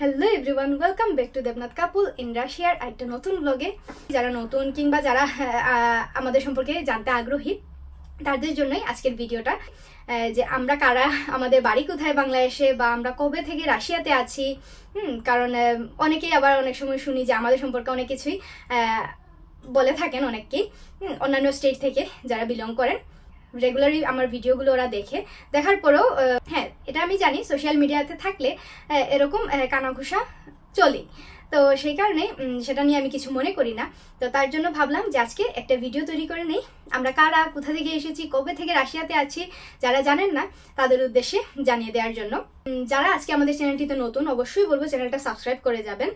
Hello everyone, welcome back to Debnath couple in রাশিয়ার একটা নতুন ব্লগে। যারা নতুন কিংবা যারা আমাদের সম্পর্কে জানতে আগ্রহী তাদের জন্যই আজকের ভিডিওটা, যে আমরা কারা, আমাদের বাড়ি কোথায় বাংলাদেশে, বা আমরা কবে থেকে রাশিয়াতে আছি। কারণ অনেকেই আবার অনেক সময় শুনি যে আমাদের সম্পর্কে অনেক কিছুই বলে থাকেন অনেককেই, অন্যান্য স্টেট থেকে যারা বিলং করেন। রেগুলারলি আমার ভিডিওগুলো ওরা দেখার পরেও হ্যাঁ, এটা আমি জানি সোশ্যাল মিডিয়াতে থাকলে এরকম কানাঘুষা চলে, তো সেই কারণে সেটা নিয়ে আমি কিছু মনে করি না। তো তার জন্য ভাবলাম যে আজকে একটা ভিডিও তৈরি করে নেই, আমরা কারা, কোথা থেকে এসেছি, কবে থেকে রাশিয়াতে আছি, যারা জানেন না তাদের উদ্দেশ্যে জানিয়ে দেওয়ার জন্য। যারা আজকে আমাদের চ্যানেলটিতে নতুন, অবশ্যই বলবো চ্যানেলটা সাবস্ক্রাইব করে যাবেন,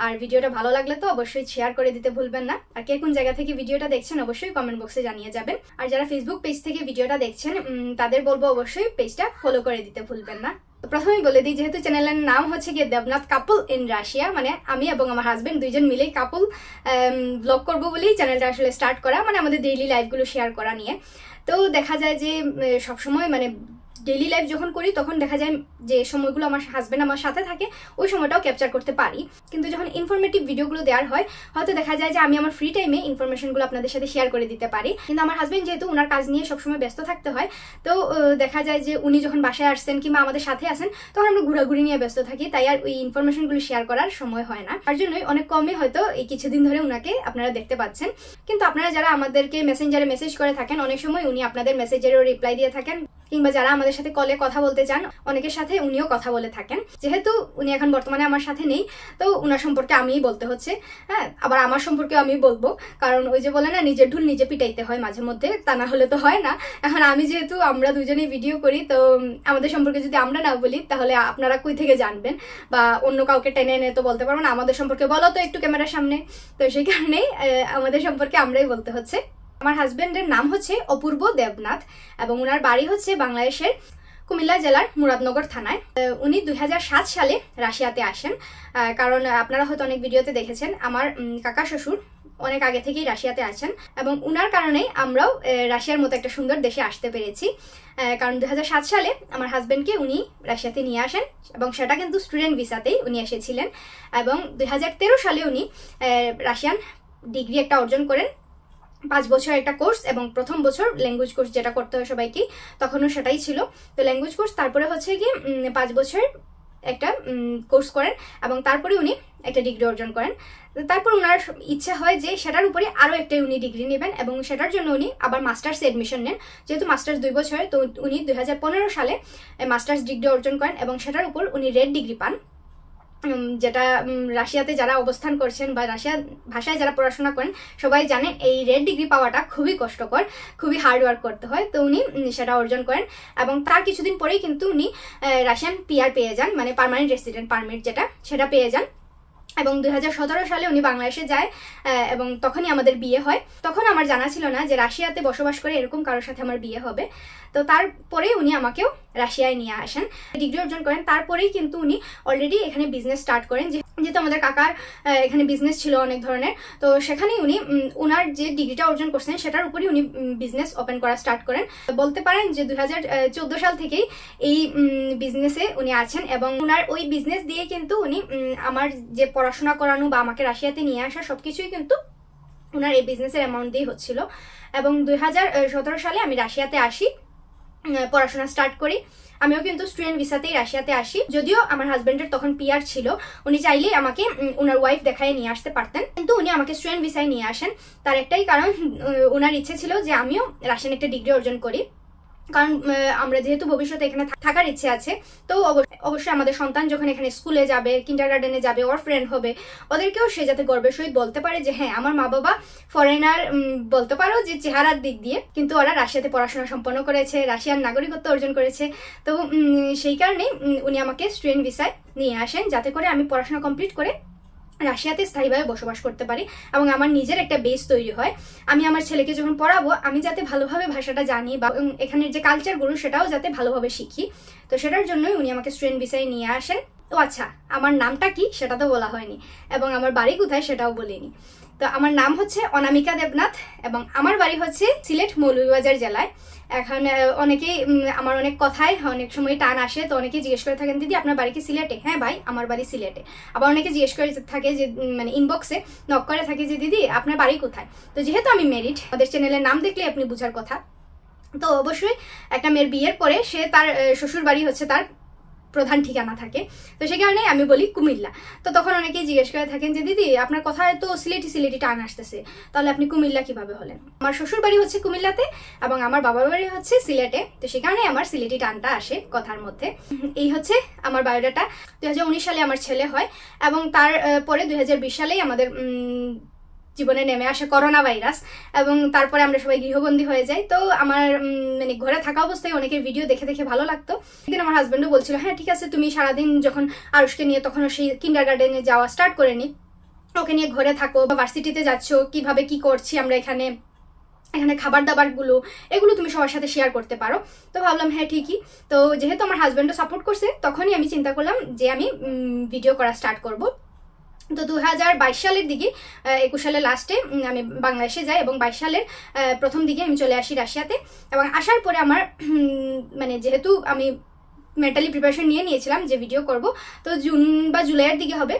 আর ভিডিওটা ভালো লাগলে তো অবশ্যই শেয়ার করে দিতে ভুলবেন না। আর কে কোন জায়গা থেকে ভিডিওটা দেখছেন অবশ্যই কমেন্ট বক্সে জানিয়ে যাবেন। আর যারা ফেসবুক পেজ থেকে ভিডিওটা দেখছেন তাদের বলবো অবশ্যই পেজটা ফলো করে দিতে ভুলবেন না। প্রথমেই বলে দিই, যেহেতু চ্যানেলের নাম হচ্ছে গিয়ে দেবনাথ কাপুল ইন রাশিয়া, মানে আমি এবং আমার হাজবেন্ড দুইজন মিলেই কাপুল ব্লগ করবো বলেই চ্যানেলটা আসলে স্টার্ট করা, মানে আমাদের ডেইলি লাইফগুলো শেয়ার করা নিয়ে। তো দেখা যায় যে সবসময় মানে ডেইলি লাইফ যখন করি তখন দেখা যায় যে সময়গুলো আমার হাজব্যান্ড আমার সাথে থাকে, ওই সময়টাও ক্যাপচার করতে পারি। কিন্তু যখন ইনফরমেটিভ ভিডিওগুলো দেওয়ার হয়, হয়তো দেখা যায় যে আমি আমার ফ্রি টাইমে ইনফরমেশনগুলো আপনাদের সাথে শেয়ার করে দিতে পারি। কিন্তু আমার হাজব্যান্ড যেহেতু ওনার কাজ নিয়ে সবসময় ব্যস্ত থাকতে হয়, তো দেখা যায় যে উনি যখন বাসায় আসছেন কিংবা আমাদের সাথে আসেন তখন আমরা ঘোরাঘুরি নিয়ে ব্যস্ত থাকি, তাই আর ওই ইনফরমেশনগুলো শেয়ার করার সময় হয় না। তার জন্যই অনেক কমই হয়তো এই কিছুদিন ধরে উনাকে আপনারা দেখতে পাচ্ছেন। কিন্তু আপনারা যারা আমাদেরকে মেসেঞ্জারে মেসেজ করে থাকেন, অনেক সময় উনি আপনাদের মেসেজেরও রিপ্লাই দিয়ে থাকেন, কিংবা যারা আমাদের সাথে কলে কথা বলতে চান অনেকের সাথে উনিও কথা বলে থাকেন। যেহেতু উনি এখন বর্তমানে আমার সাথে নেই, তো উনার সম্পর্কে আমিই বলতে হচ্ছে। হ্যাঁ, আবার আমার সম্পর্কে আমি বলবো, কারণ ওই যে বলে না, নিজের ঢুল নিজে পিটাইতে হয় মাঝে মধ্যে, তা না হলে তো হয় না। এখন আমি যেহেতু আমরা দুজনেই ভিডিও করি, তো আমাদের সম্পর্কে যদি আমরা না বলি তাহলে আপনারা কই থেকে জানবেন, বা অন্য কাউকে টেনে এনে তো বলতে পারবো না আমাদের সম্পর্কে বলো তো একটু ক্যামেরার সামনে। তো সেই কারণেই আমাদের সম্পর্কে আমরাই বলতে হচ্ছে। আমার হাজবেন্ডের নাম হচ্ছে অপূর্ব দেবনাথ এবং ওনার বাড়ি হচ্ছে বাংলাদেশের কুমিল্লা জেলার মুরাদনগর থানায়। উনি 2007 সালে রাশিয়াতে আসেন। কারণ আপনারা হয়তো অনেক ভিডিওতে দেখেছেন আমার কাকা শ্বশুর অনেক আগে থেকেই রাশিয়াতে আছেন, এবং উনার কারণেই আমরাও রাশিয়ার মতো একটা সুন্দর দেশে আসতে পেরেছি। কারণ 2007 সালে আমার হাজবেন্ডকে উনি রাশিয়াতে নিয়ে আসেন, এবং সেটা কিন্তু স্টুডেন্ট ভিসাতেই উনি এসেছিলেন। এবং 2013 সালে উনি রাশিয়ান ডিগ্রি একটা অর্জন করেন, 5 বছর একটা কোর্স, এবং প্রথম বছর ল্যাঙ্গুয়েজ কোর্স যেটা করতে হয় সবাইকে, তখনও সেটাই ছিল। তো ল্যাঙ্গুয়েজ কোর্স, তারপরে হচ্ছে গিয়ে 5 বছর একটা কোর্স করেন, এবং তারপরে উনি একটা ডিগ্রি অর্জন করেন। তারপর ওনার ইচ্ছা হয় যে সেটার উপরে আরও একটা উনি ডিগ্রি নেবেন, এবং সেটার জন্য উনি আবার মাস্টার্সে এডমিশন নেন। যেহেতু মাস্টার্স 2 বছর, তো উনি 2015 সালে মাস্টার্স ডিগ্রি অর্জন করেন, এবং সেটার উপর উনি রেড ডিগ্রি পান। যেটা রাশিয়াতে যারা অবস্থান করছেন বা রাশিয়া ভাষায় যারা পড়াশোনা করেন সবাই জানেন এই রেড ডিগ্রি পাওয়াটা খুবই কষ্টকর, খুবই হার্ড ওয়ার্ক করতে হয়। তো উনি সেটা অর্জন করেন, এবং তার কিছুদিন পরেই কিন্তু উনি রাশিয়ান পিআর পেয়ে যান, মানে পার্মানেন্ট রেসিডেন্ট পারমিট যেটা, সেটা পেয়ে যান। এবং 2017 সালে উনি বাংলাদেশে যায়, এবং তখনই আমাদের বিয়ে হয়। তখন আমার জানা ছিল না যে রাশিয়াতে বসবাস করে এরকম কারোর সাথে আমার বিয়ে হবে। তো তারপরে উনি আমাকেও রাশিয়ায় নিয়ে আসেন, ডিগ্রি অর্জন করেন। তারপরেই কিন্তু উনি অলরেডি এখানে বিজনেস স্টার্ট করেন, যেহেতু আমাদের কাকার এখানে বিজনেস ছিল অনেক ধরনের। তো সেখানেই উনি ওনার যে ডিগ্রিটা অর্জন করছেন সেটার উপরই উনি বিজনেস ওপেন করা স্টার্ট করেন। বলতে পারেন যে 2014 সাল থেকেই এই বিজনেসে উনি আছেন, এবং ওনার ওই বিজনেস দিয়ে কিন্তু উনি আমার যে পড়াশোনা করানো বা আমাকে রাশিয়াতে নিয়ে আসা সবকিছুই কিন্তু ওনার এই বিজনেসের অ্যামাউন্ট দিয়েই হচ্ছিল। এবং 2017 সালে আমি রাশিয়াতে আসি, পড়াশোনা স্টার্ট করি। আমিও কিন্তু স্টুডেন্ট ভিসাতেই রাশিয়াতে আসি। যদিও আমার হাজবেন্ডের তখন পিআর ছিল, উনি চাইলেই আমাকে ওনার ওয়াইফ দেখায় নিয়ে আসতে পারতেন, কিন্তু উনি আমাকে স্টুডেন্ট ভিসায় নিয়ে আসেন। তার একটাই কারণ, ওনার ইচ্ছে ছিল যে আমিও রাশিয়ান একটা ডিগ্রি অর্জন করি। কারণ আমরা যেহেতু ভবিষ্যতে এখানে থাকার ইচ্ছে আছে, তো অবশ্যই আমাদের সন্তান যখন এখানে স্কুলে যাবে, কিন্ডারগার্ডেনে যাবে, ওর ফ্রেন্ড হবে, ওদেরকেও সে যাতে গর্বের সহিত বলতে পারে যে হ্যাঁ, আমার মা বাবা ফরেনার, বলতে পারো যে চেহারার দিক দিয়ে, কিন্তু ওরা রাশিয়াতে পড়াশোনা সম্পন্ন করেছে, রাশিয়ার নাগরিকত্ব অর্জন করেছে। তো সেই কারণেই উনি আমাকে স্টুডেন্ট ভিসায় নিয়ে আসেন, যাতে করে আমি পড়াশোনা কমপ্লিট করে রাশিয়াতে স্থায়ীভাবে বসবাস করতে পারি, এবং আমার নিজের একটা বেস তৈরি হয়। আমি আমার ছেলেকে যখন পড়াবো, আমি যাতে ভালোভাবে ভাষাটা জানি, বা এখানের যে কালচারগুলো সেটাও যাতে ভালোভাবে শিখি। তো সেটার জন্যই উনি আমাকে স্টুডেন্ট ভিসায় নিয়ে আসেন। ও আচ্ছা, আমার নামটা কি সেটা তো বলা হয়নি, এবং আমার বাড়ি কোথায় সেটাও বলিনি। তো আমার নাম হচ্ছে অনামিকা দেবনাথ এবং আমার বাড়ি হচ্ছে সিলেট মৌলভীবাজার জেলায়। এখন অনেকেই আমার অনেক কথায় অনেক সময় টান আসে, তো অনেকেই জিজ্ঞেস করে থাকেন দিদি আপনার বাড়ি কি সিলেটে? হ্যাঁ ভাই, আমার বাড়ি সিলেটে। আবার অনেকে জিজ্ঞেস করে থাকে যে মানে ইনবক্সে নক করে থাকে যে দিদি আপনার বাড়ি কোথায়? তো যেহেতু আমি মেরিড, আমাদের চ্যানেলের নাম দেখলে আপনি বুঝার কথা। তো অবশ্যই একটা মেয়ের বিয়ের পরে সে তার শ্বশুর বাড়ি হচ্ছে তার প্রধান ঠিকানা থাকে, তো সেই কারণে আমি বলি কুমিল্লা। তো তখন অনেকেই জিজ্ঞেস করে থাকেন যে দিদি আপনার কথায় তো সিলেটি টান আসতেছে, তাহলে আপনি কুমিল্লা কিভাবে হলেন? আমার শ্বশুর বাড়ি হচ্ছে কুমিল্লাতে এবং আমার বাবার বাড়ি হচ্ছে সিলেটে, তো সেই কারণে আমার সিলেটি টানটা আসে কথার মধ্যে। এই হচ্ছে আমার বায়োডাটা। 2019 সালে আমার ছেলে হয় এবং তার পরে 2020 সালেই আমাদের জীবনে নেমে আসে করোনা ভাইরাস এবং তারপরে আমরা সবাই গৃহবন্দী হয়ে যাই। তো আমার মানে ঘরে থাকা অবস্থায় অনেকের ভিডিও দেখে দেখে ভালো লাগতো। একদিন আমার হাজব্যান্ডও বলছিল হ্যাঁ ঠিক আছে, তুমি সারাদিন যখন আরুষকে নিয়ে তখন সেই কিন্ডারগার্টেনে যাওয়া স্টার্ট করে নি, ওকে নিয়ে ঘরে থাকো বা ভার্সিটিতে যাচ্ছ, কিভাবে কি করছি আমরা এখানে খাবার দাবার এগুলো তুমি সবার সাথে শেয়ার করতে পারো। তো ভাবলাম হ্যাঁ ঠিকই। তো যেহেতু আমার হাজব্যান্ডও সাপোর্ট করছে, তখনই আমি চিন্তা করলাম যে আমি ভিডিও করা স্টার্ট করব। তো 2022 সালের দিকে 21 সালের লাস্টে আমি বাংলাদেশে যাই এবং 22 সালের প্রথম দিকে আমি চলে আসি রাশিয়াতে। এবং আসার পরে আমার মানে যেহেতু আমি মেন্টালি প্রিপারেশন নিয়েছিলাম যে ভিডিও করব, তো জুন বা জুলাইয়ের দিকে হবে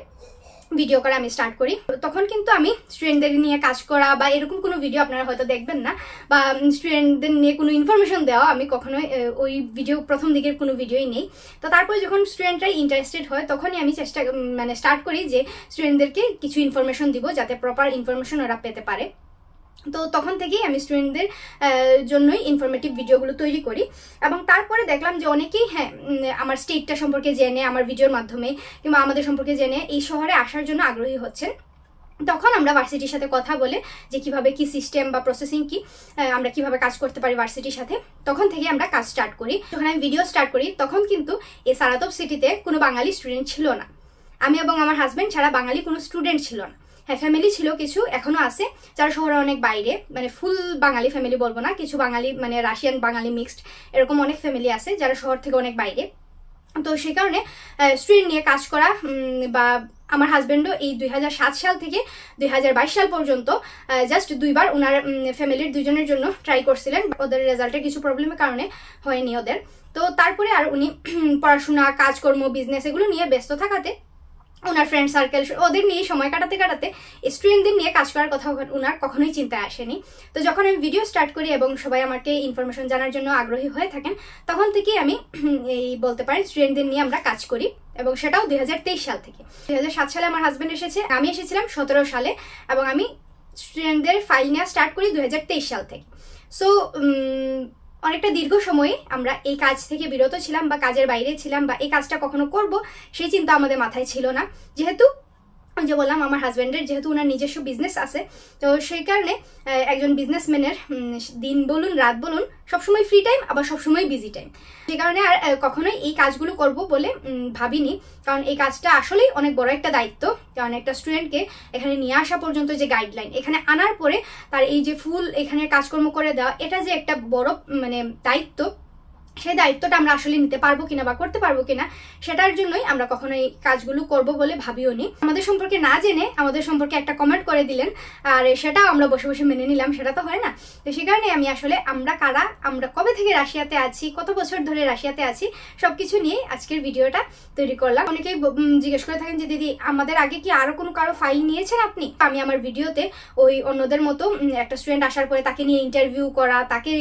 ভিডিও করা আমি স্টার্ট করি। তখন কিন্তু আমি স্টুডেন্টদের নিয়ে কাজ করা বা এরকম কোনো ভিডিও আপনারা হয়তো দেখবেন না, বা স্টুডেন্টদের নিয়ে কোনো ইনফরমেশন দেওয়া আমি কখনোই ওই ভিডিও প্রথম দিকের কোনো ভিডিওই নেই। তো তারপরে যখন স্টুডেন্টরা ইন্টারেস্টেড হয় তখনই আমি স্টার্ট করি যে স্টুডেন্টদেরকে কিছু ইনফরমেশন দিব যাতে প্রপার ইনফরমেশন ওরা পেতে পারে। তো তখন থেকেই আমি স্টুডেন্টদের জন্যই ইনফরমেটিভ ভিডিওগুলো তৈরি করি। এবং তারপরে দেখলাম যে অনেকেই হ্যাঁ আমার স্টেটটা সম্পর্কে জেনে, আমার ভিডিওর মাধ্যমে কিংবা আমাদের সম্পর্কে জেনে এই শহরে আসার জন্য আগ্রহী হচ্ছেন। তখন আমরা ভার্সিটির সাথে কথা বলে যে কিভাবে কি সিস্টেম বা প্রসেসিং কি, আমরা কিভাবে কাজ করতে পারি ভার্সিটির সাথে, তখন থেকে আমরা কাজ স্টার্ট করি। যখন আমি ভিডিও স্টার্ট করি তখন কিন্তু এই সারাতপ সিটিতে কোনো বাঙালি স্টুডেন্ট ছিল না। আমি এবং আমার হাজব্যান্ড ছাড়া বাঙালি কোনো স্টুডেন্ট ছিল না। হ্যাঁ ফ্যামিলি ছিল কিছু, এখনো আছে যারা শহরে অনেক বাইরে, মানে ফুল বাঙালি ফ্যামিলি বলবো না, কিছু বাঙালি মানে রাশিয়ান বাঙালি মিক্সড, এরকম অনেক ফ্যামিলি আছে যারা শহর থেকে অনেক বাইরে। তো সেই কারণে স্টুডেন্ট নিয়ে কাজ করা বা আমার হাজব্যান্ডও এই 2007 সাল থেকে 2022 সাল পর্যন্ত জাস্ট 2বার ওনার ফ্যামিলির 2জনের জন্য ট্রাই করছিলেন। ওদের রেজাল্টের কিছু প্রবলেমের কারণে হয়নি ওদের। তো তারপরে আর উনি পড়াশোনা, কাজকর্ম, বিজনেস এগুলো নিয়ে ব্যস্ত থাকাতে ওনার ফ্রেন্ড সার্কেল ওদের নিয়ে সময় কাটাতে স্টুডেন্টদের নিয়ে কাজ করার কথা ওনার কখনোই চিন্তায় আসেনি। তো যখন আমি ভিডিও স্টার্ট করি এবং সবাই আমাকে ইনফরমেশন জানার জন্য আগ্রহী হয়ে থাকেন, তখন থেকেই আমি এই বলতে পারি স্টুডেন্টদের নিয়ে আমরা কাজ করি। এবং সেটাও 2023 সাল থেকে। 2007 সালে আমার হাজব্যান্ড এসেছে, আমি এসেছিলাম 17 সালে এবং আমি স্টুডেন্টদের ফাইল নেওয়া স্টার্ট করি 2023 সাল থেকে। সো অনেকটা দীর্ঘ সময়ে আমরা এই কাজ থেকে বিরত ছিলাম বা কাজের বাইরে ছিলাম, বা এই কাজটা কখনো করব সেই চিন্তা আমাদের মাথায় ছিল না। যেহেতু যে বললাম আমার হাজব্যান্ডের যেহেতু ওনার নিজস্ব বিজনেস আছে, তো সেই কারণে একজন বিজনেসম্যানের দিন বলুন রাত বলুন সবসময় ফ্রি টাইম, আবার সবসময় বিজি টাইম। সেই কারণে আর কখনোই এই কাজগুলো করব বলে ভাবিনি, কারণ এই কাজটা আসলেই অনেক বড় একটা দায়িত্ব। কারণ একটা স্টুডেন্টকে এখানে নিয়ে আসা পর্যন্ত যে গাইডলাইন, এখানে আনার পরে তার এই যে ফুল এখানে কাজকর্ম করে দেওয়া, এটা যে একটা বড় মানে দায়িত্ব, সেই দায়িত্বটা আমরা আসলে নিতে পারবো কিনা বা করতে পারবো কিনা সেটার জন্যই আমরা কখনো এই কাজগুলো করবো বলে ভাবিও নি। আমাদের সম্পর্কে না জেনে আমাদের সম্পর্কে একটা কমেন্ট করে দিলেন আর সেটাও আমরা বসে বসে মেনে নিলাম, সেটা তো হয় না। তো সেই কারণে আমি আসলে আমরা কারা, আমরা কবে থেকে রাশিয়াতে আছি, কত বছর ধরে রাশিয়াতে আছি, সবকিছু নিয়ে আজকের ভিডিওটা তৈরি করলাম। অনেকেই জিজ্ঞেস করে থাকেন যে দিদি আমাদের আগে কি আরো কারো ফাইল নিয়েছেন আপনি? আমি আমার ভিডিওতে ওই অন্যদের মতো একটা স্টুডেন্ট আসার পরে তাকে নিয়ে ইন্টারভিউ করা, তাকে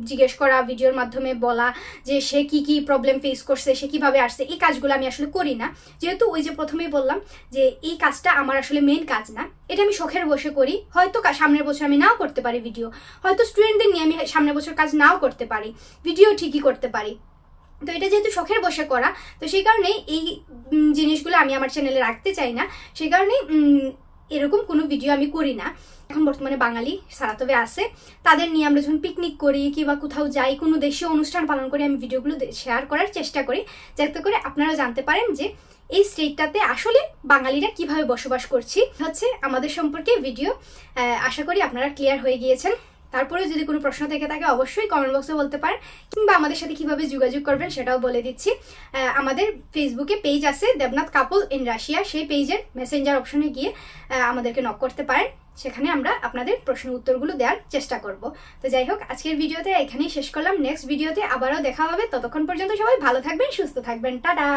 জিজ্ঞেস করা, ভিডিওর মাধ্যমে বলা যে সে কি কি প্রবলেম ফেস করছে, সে কিভাবে আসছে, এই কাজগুলো আমি আসলে করি না। যেহেতু ওই যে প্রথমেই বললাম যে এই কাজটা আমার আসলে মেইন কাজ না, এটা আমি শখের বসে করি। হয়তো সামনের বছর আমি নাও করতে পারি ভিডিও, হয়তো স্টুডেন্টদের নিয়ে আমি সামনের বছর কাজ নাও করতে পারি, ভিডিও ঠিকই করতে পারি। তো এটা যেহেতু শখের বসে করা, তো সেই কারণে এই জিনিসগুলো আমি আমার চ্যানেলে রাখতে চাই না, সেই কারণে এরকম কোনো ভিডিও আমি করি না। এখন বর্তমানে বাঙালি সারাতবে আছে, তাদের নিয়ে আমরা যখন পিকনিক করি কিংবা কোথাও যাই, কোনো দেশীয় অনুষ্ঠান পালন করি, আমি ভিডিওগুলো শেয়ার করার চেষ্টা করি যাতে করে আপনারা জানতে পারেন যে এই স্টেটটাতে আসলে বাঙালিরা কিভাবে বসবাস করছি। হচ্ছে আমাদের সম্পর্কে ভিডিও, আশা করি আপনারা ক্লিয়ার হয়ে গিয়েছেন। তারপরে যদি কোনো প্রশ্ন থেকে থাকে অবশ্যই কমেন্ট বক্সে বলতে পারেন, কিংবা আমাদের সাথে কিভাবে যোগাযোগ করবেন সেটাও বলে দিচ্ছি। আমাদের ফেসবুকে পেজ আছে দেবনাথ কাপল ইন রাশিয়া, সেই পেজের মেসেঞ্জার অপশনে গিয়ে আমাদেরকে নক করতে পারেন, সেখানে আমরা আপনাদের প্রশ্ন উত্তরগুলো দেওয়ার চেষ্টা করব। তো যাই হোক, আজকের ভিডিওতে এখানেই শেষ করলাম। নেক্সট ভিডিওতে আবারও দেখা হবে, ততক্ষণ পর্যন্ত সবাই ভালো থাকবেন, সুস্থ থাকবেন, টাটা।